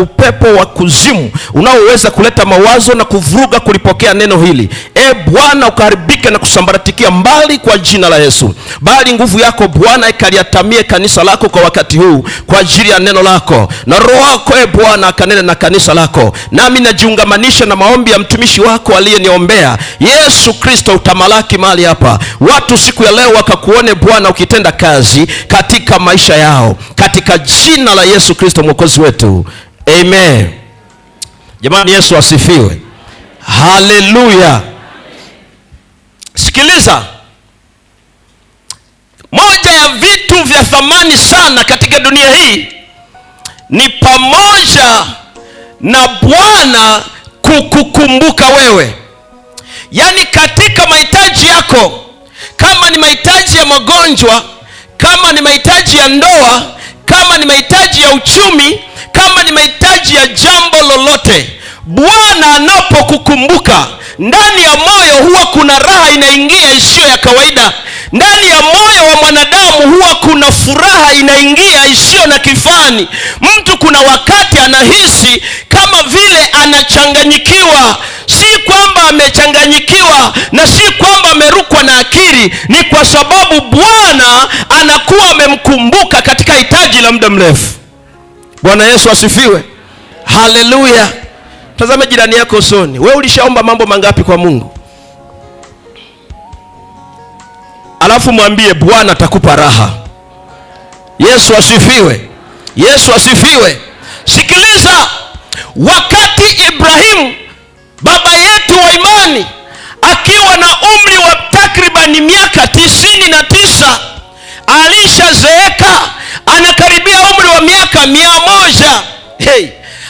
upepo wa kuzimu unaoweza kuleta mawazo na kuvuruga kulipokea neno hili. Bwana, ukaharibike na kusambaratikia mbali kwa jina la Yesu. Bali nguvu yako Bwana ikaliatamie kanisa lako kwa wakati huu kwa ajili ya neno lako, na Roho wako Bwana akanene na kanisa lako. Nami najiungamanisha na maombi ya mtumishi wako aliyeniombea. Yesu Kristo, utamalaki mahali hapa. Watu siku ya leo wakakuone Bwana ukitenda kazi katika maisha yao, katika jina la Yesu Kristo mwokozi wetu, amen. Jamani, Yesu asifiwe. Haleluya. Sikiliza, moja ya vitu vya thamani sana katika dunia hii ni pamoja na Bwana kukukumbuka wewe. Yaani katika mahitaji yako, kama ni mahitaji ya magonjwa, kama ni mahitaji ya ndoa, kama ni mahitaji ya uchumi, kama ni mahitaji ya jambo lolote, Bwana anapokukumbuka, ndani ya moyo huwa kuna raha inaingia isiyo ya kawaida. Ndani ya moyo wa mwanadamu huwa kuna furaha inaingia isiyo na kifani. Mtu kuna wakati anahisi kama vile anachanganyikiwa. Si kwamba amechanganyikiwa na si kwamba amerukwa na akili, ni kwa sababu Bwana anakuwa amemkumbuka katika hitaji la muda mrefu. Bwana Yesu asifiwe. Haleluya. Tazama jirani yako usoni. Wewe ulishaomba mambo mangapi kwa Mungu? Alafu mwambie Bwana atakupa raha. Yesu asifiwe. Yesu asifiwe. Sikiliza, wakati Ibrahimu baba yetu wa imani akiwa na umri wa takribani miaka 99, alishazeeka, anakaribia umri wa miaka 100.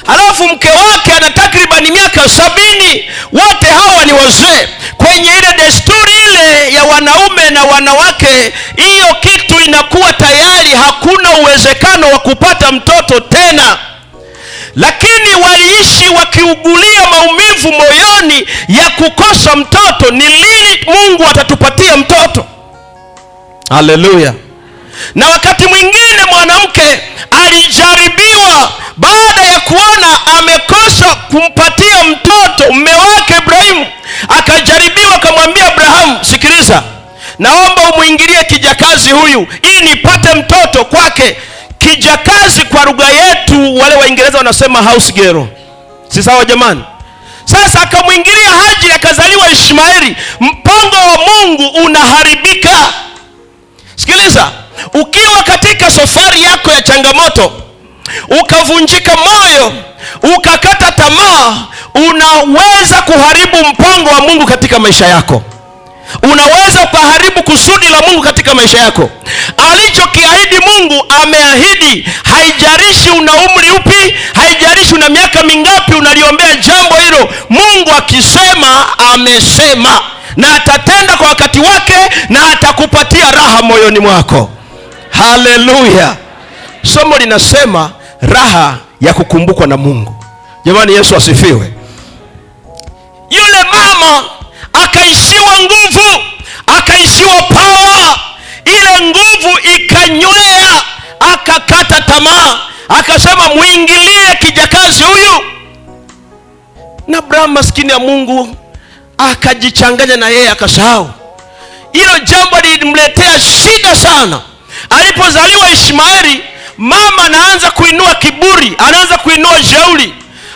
Halafu mke wake ana takribani miaka 70. Wote hawa ni wazee. Kwenye ile desturi ile ya wanaume na wanawake, hiyo kitu inakuwa tayari hakuna uwezekano wa kupata mtoto tena. Lakini waliishi wakiugulia maumivu moyoni ya kukosa mtoto. Ni lini Mungu atatupatia mtoto? Haleluya. Na wakati mwingine mwanamke alijaribiwa baada ya kuona amekosa kumpatia mtoto mume wake Ibrahimu. Akajaribiwa, akamwambia Abrahamu, sikiliza, naomba umuingilie kijakazi huyu ili nipate mtoto kwake. Kijakazi kwa lugha yetu wale Waingereza wanasema house girl. Si sawa jamani? Sasa akamwingilia Hajiri, akazaliwa Ishmaeli. Mpango wa Mungu unaharibika. Sikiliza, ukiwa katika safari yako ya changamoto, ukavunjika moyo, ukakata tamaa, unaweza kuharibu mpango wa Mungu katika maisha yako. Unaweza kuharibu kusudi la Mungu katika maisha yako. Alichokiahidi Mungu ameahidi. Haijalishi una umri upi, haijalishi una miaka mingapi unaliombea jambo hilo. Mungu akisema amesema, na atatenda kwa wakati wake, na atakupatia raha moyoni mwako. Haleluya. Somo linasema raha ya kukumbukwa na Mungu. Jamani, Yesu asifiwe. Yule mama akaishiwa nguvu, akaishiwa power. Ile nguvu ikanywea, akakata tamaa, akasema muingilie kijakazi huyu. Na Abrahamu maskini ya Mungu akajichanganya na yeye, akasahau. Hilo jambo lilimletea shida sana. Alipozaliwa Ishmaeli, mama anaanza kuinua kiburi, anaanza kuinua jeuri.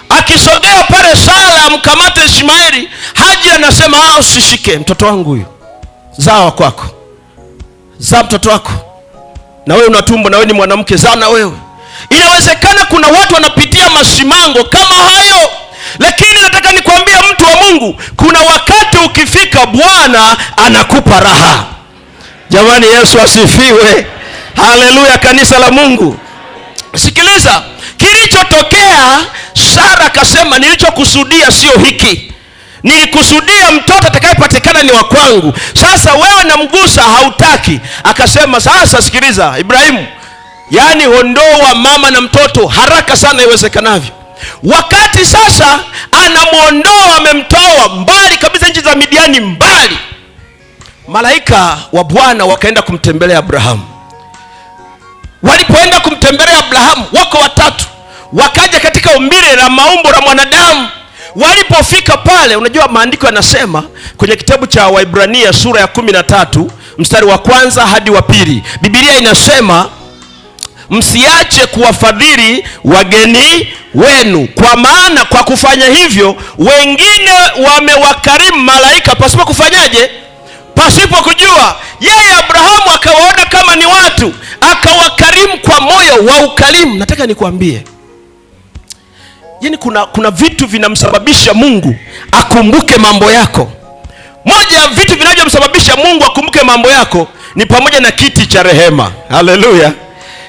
Akisogea pale Sara amkamate Ishmaeli, Haji anasema usishike mtoto wangu huyu, zaa kwako, zaa mtoto wako, na wewe una tumbo, na wewe ni mwanamke, zaa na wewe. Inawezekana kuna watu wanapitia masimango kama hayo, lakini nataka nikwambia mtu wa Mungu, kuna wakati ukifika Bwana anakupa raha. Jamani, Yesu asifiwe. Haleluya, kanisa la Mungu. Sikiliza, kilichotokea, Sara akasema nilichokusudia sio hiki. Nilikusudia mtoto atakayepatikana ni wa kwangu. Sasa wewe namgusa hautaki. Akasema sasa sikiliza Ibrahimu, yani ondoa mama na mtoto haraka sana iwezekanavyo. Wakati sasa anamuondoa, amemtoa mbali kabisa, nchi za Midiani mbali, malaika wa Bwana wakaenda kumtembelea Abrahamu. Walipoenda kumtembelea Abrahamu, wako watatu. wakaja katika umbile la maumbo la mwanadamu. Walipofika pale, unajua maandiko yanasema kwenye kitabu cha Waibrania sura ya 13 mstari wa 1 hadi wa 2, Biblia inasema msiache kuwafadhili wageni wenu, kwa maana kwa kufanya hivyo wengine wamewakarimu malaika pasipo kufanyaje? Pasipo kujua. Yeye Abrahamu akawaona kama ni watu, akawakarimu kwa moyo wa ukarimu. Nataka nikwambie, yani kuna vitu vinamsababisha Mungu akumbuke mambo yako. Moja ya vitu vinavyomsababisha Mungu akumbuke mambo yako ni pamoja na kiti cha rehema. Haleluya!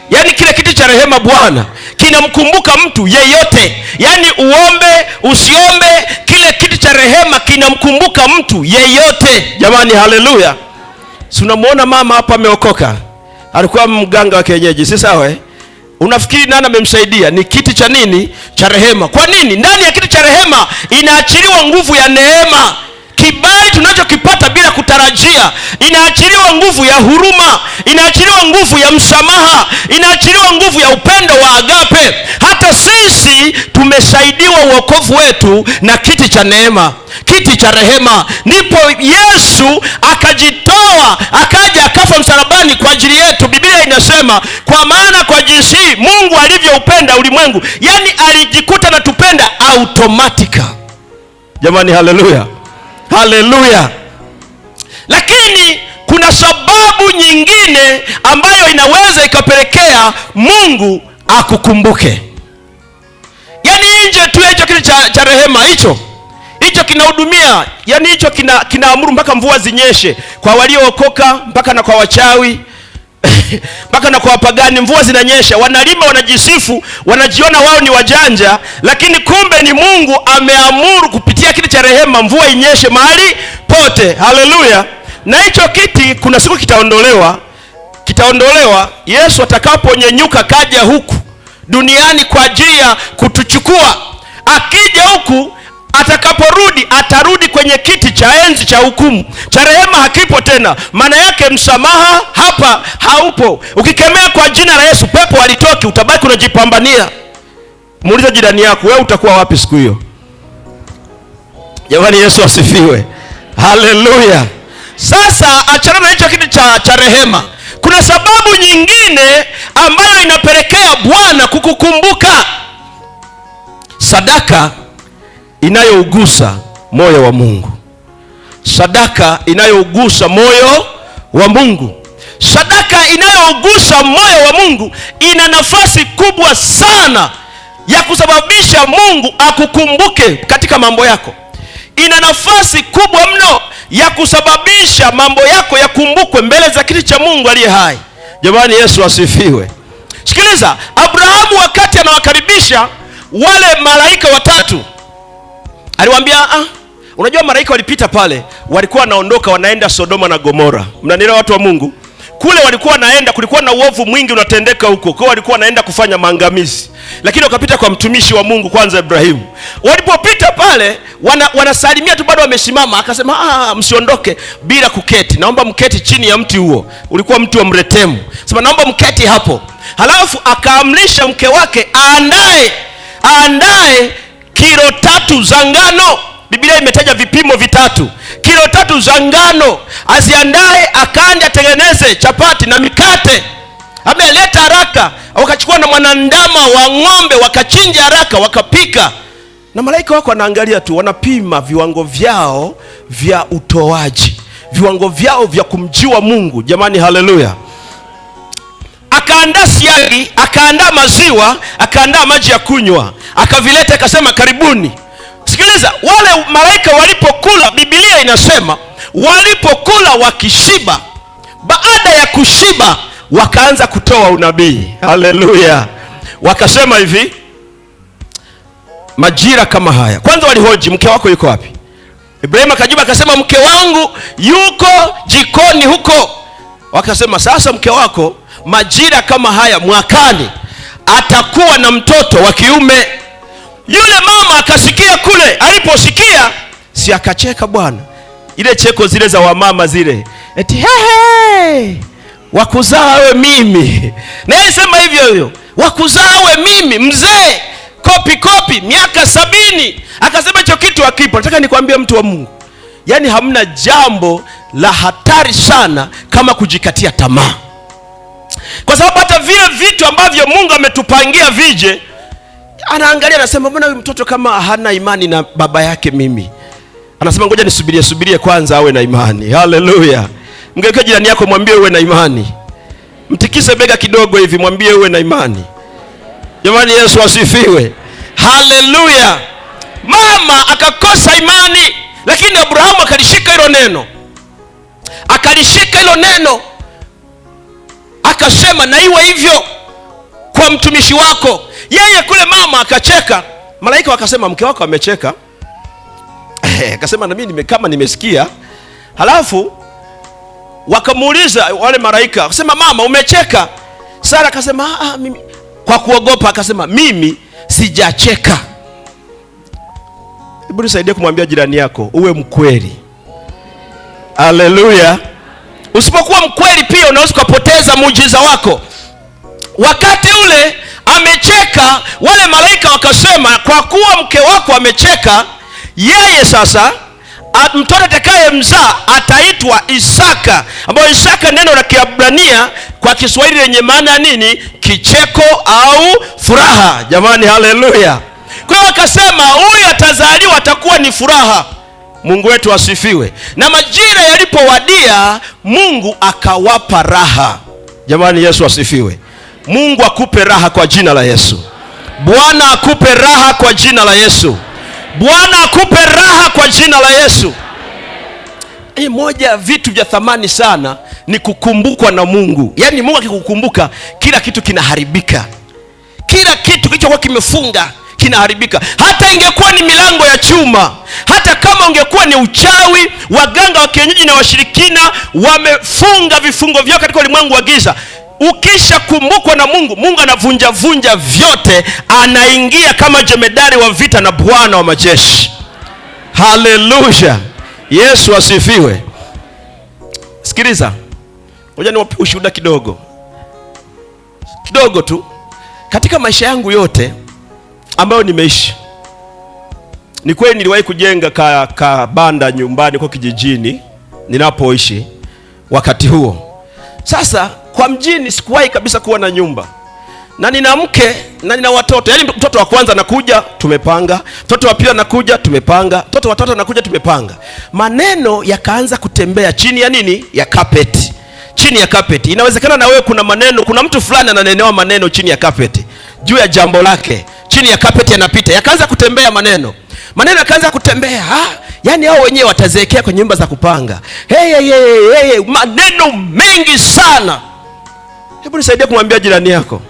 Yani kile kiti cha rehema Bwana kinamkumbuka mtu yeyote. Yani uombe usiombe, kile kiti cha rehema kinamkumbuka mtu yeyote. Jamani, haleluya! Si unamuona mama hapa ameokoka, alikuwa mganga wa kienyeji, si sawa? Unafikiri nani amemsaidia? Ni kiti cha nini? Cha rehema. Kwa nini? Ndani ya kiti cha rehema inaachiliwa nguvu ya neema. Kibali tunachokipata bila kutarajia, inaachiliwa nguvu ya huruma, inaachiliwa nguvu ya msamaha, inaachiliwa nguvu ya upendo wa agape. Hata sisi tumesaidiwa wokovu wetu na kiti cha neema, kiti cha rehema. Ndipo Yesu akajitoa, akaja akafa msalabani kwa ajili yetu. Biblia inasema kwa maana kwa jinsi hii Mungu alivyoupenda ulimwengu, yani alijikuta na tupenda automatika. Jamani, haleluya, haleluya. Lakini kuna sababu nyingine ambayo inaweza ikapelekea Mungu akukumbuke. Yani nje tu hicho kile cha rehema, hicho kinahudumia, yani hicho kinaamuru mpaka mvua zinyeshe kwa waliookoka, mpaka na kwa wachawi mpaka na kwa wapagani. Mvua zinanyesha, wanalima, wanajisifu, wanajiona wao ni wajanja, lakini kumbe ni Mungu ameamuru kupitia kiti cha rehema mvua inyeshe mahali pote. Haleluya! Na hicho kiti kuna siku kitaondolewa. Yesu atakaponyenyuka kaja huku duniani kwa ajili ya kutuchukua. Akija huku, atakaporudi, atarudi kwenye kiti cha enzi cha hukumu. Cha rehema hakipo tena. Maana yake msamaha hapa haupo. Ukikemea kwa jina la Yesu, pepo halitoki, utabaki unajipambania. Muulize jirani yako, wewe utakuwa wapi siku hiyo? Jamani, Yesu asifiwe. Haleluya. Sasa achana na hicho kiti cha rehema. Kuna sababu nyingine ambayo inapelekea Bwana kukukumbuka. Sadaka inayougusa moyo wa Mungu. Sadaka inayougusa moyo wa Mungu. Sadaka inayougusa moyo wa Mungu ina nafasi kubwa sana ya kusababisha Mungu akukumbuke katika mambo yako. Ina nafasi kubwa mno ya kusababisha mambo yako yakumbukwe mbele za kiti cha Mungu aliye hai. Jamani, Yesu asifiwe. Sikiliza, Abrahamu wakati anawakaribisha wale malaika watatu, aliwaambia unajua malaika walipita pale, walikuwa wanaondoka wanaenda Sodoma na Gomora. Mnanielewa watu wa Mungu? Kule walikuwa wanaenda, kulikuwa na uovu mwingi unatendeka huko. Kwa walikuwa wanaenda kufanya maangamizi. Lakini wakapita kwa mtumishi wa Mungu kwanza, Ibrahimu. Walipopita pale, wanasalimia tu, bado wamesimama. Akasema msiondoke bila kuketi. Naomba mketi chini ya mti huo. Ulikuwa mti wa mretemu. Sema naomba mketi hapo. Halafu akaamrisha mke wake aandae kilo 3 za ngano. Biblia imetaja vipimo vitatu. Kilo 3 za ngano aziandae, akaanza atengeneze chapati na mikate. Ameleta haraka, wakachukua na mwanandama wa ng'ombe, wakachinja haraka, wakapika. Na malaika wako wanaangalia tu, wanapima viwango vyao vya utoaji, viwango vyao vya kumjua Mungu. Jamani, haleluya. Akaandaa siagi, akaandaa maziwa, akaandaa maji ya kunywa, akavileta, akasema karibuni. Sikiliza, wale malaika walipokula, Biblia inasema walipokula wakishiba, baada ya kushiba wakaanza kutoa unabii. Haleluya. Wakasema hivi, majira kama haya. Kwanza walihoji, mke wako yuko wapi? Ibrahimu akajibu akasema, mke wangu yuko jikoni huko. Wakasema, sasa mke wako majira kama haya mwakani atakuwa na mtoto wa kiume. Yule mama akasikia kule, aliposikia si akacheka bwana. Ile cheko zile za wamama zile, eti hehe, wakuzaa we mimi. Na yeye sema hivyo hivyo, wakuzaa we mimi, mzee kopi miaka 70, akasema hicho kitu hakipo. Nataka nikwambie mtu wa Mungu, yaani hamna jambo la hatari sana kama kujikatia tamaa, kwa sababu hata vile vitu ambavyo Mungu ametupangia vije, anaangalia anasema, mbona huyu mtoto kama hana imani na baba yake? Mimi anasema ngoja nisubirie kwanza awe na imani. Haleluya! Mgeuke jirani yako, mwambie uwe na imani. Mtikise bega kidogo hivi, mwambie uwe na imani. Jamani, Yesu asifiwe. Haleluya! Mama akakosa imani, lakini Abrahamu akalishika hilo neno, akasema na iwe hivyo kwa mtumishi wako. Yeye kule mama akacheka, malaika wakasema mke wako amecheka. Akasema na mimi kama nimesikia. Halafu wakamuuliza wale malaika, akasema mama umecheka? Sara akasema mimi, kwa kuogopa akasema mimi sijacheka. Hebu nisaidie kumwambia jirani yako uwe mkweli. Haleluya! Usipokuwa mkweli pia unaweza kupoteza muujiza wako. Wakati ule amecheka, wale malaika wakasema kwa kuwa mke wako amecheka, yeye sasa mtoto atakaye mzaa ataitwa Isaka, ambayo Isaka neno la Kiebrania kwa Kiswahili lenye maana nini? Kicheko au furaha. Jamani, haleluya! Kwa hiyo akasema huyu atazaliwa atakuwa ni furaha. Mungu wetu asifiwe. Na majira yalipowadia, Mungu akawapa raha. Jamani, Yesu asifiwe. Mungu akupe raha kwa jina la Yesu. Bwana akupe raha kwa jina la Yesu. Bwana akupe raha kwa jina la Yesu. Moja ya vitu vya thamani sana ni kukumbukwa na Mungu. Yaani Mungu akikukumbuka, kila kitu kinaharibika. Kila kitu kilichokuwa kimefunga kinaharibika. Hata ingekuwa ni milango ya chuma, hata kama ungekuwa ni uchawi, waganga wa kienyeji na washirikina wamefunga vifungo vyao katika ulimwengu wa giza, ukisha kumbukwa na Mungu, Mungu anavunja vyote, anaingia kama jemedari wa vita na Bwana wa majeshi. Haleluya! Yesu asifiwe. Sikiliza, ngoja niwape ushuhuda kidogo tu. Katika maisha yangu yote ambayo nimeishi, ni kweli niliwahi kujenga ka banda nyumbani kwa kijijini ninapoishi wakati huo. Sasa kwa mjini sikuwahi kabisa kuwa na nyumba, na nina mke na nina watoto. Yaani mtoto wa kwanza anakuja tumepanga, mtoto wa pili anakuja tumepanga, mtoto wa tatu anakuja tumepanga. Maneno yakaanza kutembea chini ya nini? Ya carpet. Chini ya carpet. Inawezekana na wewe kuna maneno, kuna mtu fulani ananenewa maneno chini ya carpet, juu ya jambo lake, chini ya carpet yanapita. Yakaanza kutembea maneno yakaanza kutembea. Yaani hao wenyewe watazeekea kwenye nyumba za kupanga. Hey, maneno mengi sana. Hebu nisaidie kumwambia jirani yako,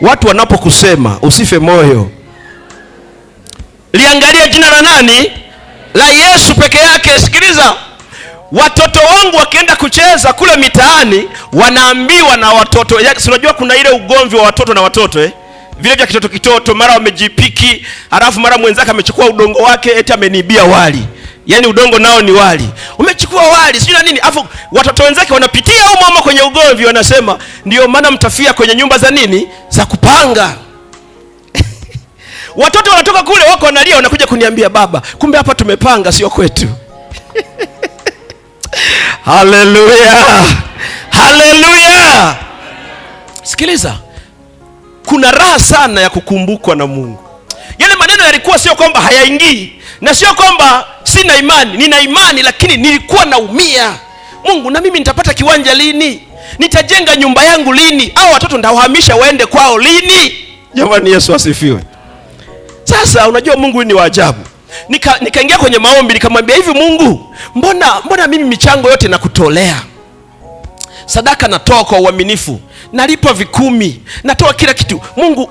watu wanapokusema usife moyo. Liangalia jina la nani? La Yesu peke yake. Sikiliza, watoto wangu wakienda kucheza kule mitaani, wanaambiwa na watoto. Unajua kuna ile ugomvi wa watoto na watoto vile vya kitoto, mara wamejipiki, halafu mara mwenzake amechukua udongo wake eti amenibia wali. Yaani udongo nao ni wali. Umechukua wali, sio na nini? Alafu watoto wenzake wanapitia humo kwenye ugomvi, wanasema ndio maana mtafia kwenye nyumba za nini? Za kupanga. Watoto wanatoka kule wako wanalia, wanakuja kuniambia baba, kumbe hapa tumepanga sio kwetu. Haleluya! Haleluya! Sikiliza, kuna raha sana ya kukumbukwa na Mungu. Yale maneno yalikuwa sio kwamba hayaingii, na sio kwamba sina imani. Nina imani, lakini nilikuwa naumia. Mungu, na mimi nitapata kiwanja lini? Nitajenga nyumba yangu lini? Au watoto ndawahamisha waende kwao lini? Jamani, Yesu asifiwe. Sasa unajua Mungu ni wa ajabu. Nikaingia kwenye maombi, nikamwambia hivi, Mungu, mbona mimi michango yote nakutolea? Sadaka natoa kwa uaminifu, nalipa 10, natoa kila kitu. Mungu,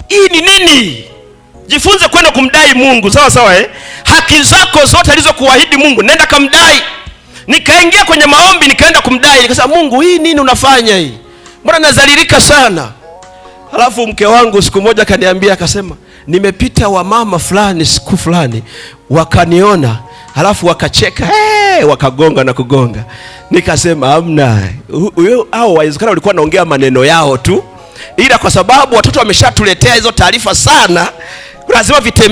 hii ni nini? Jifunze kwenda kumdai Mungu, sawa haki zako zote alizokuahidi Mungu, nenda kumdai. Nikaingia kwenye maombi, nikaenda kumdai, nikasema Mungu, hii nini unafanya hii? Mbona nazalilika sana? Halafu mke wangu siku moja kaniambia, akasema nimepita wa mama fulani siku fulani, wakaniona, halafu wakacheka, wakagonga na kugonga. Nikasema hamna, hao wawezekana walikuwa naongea maneno yao tu, ila kwa sababu watoto wameshatuletea hizo taarifa sana, lazima vitembee.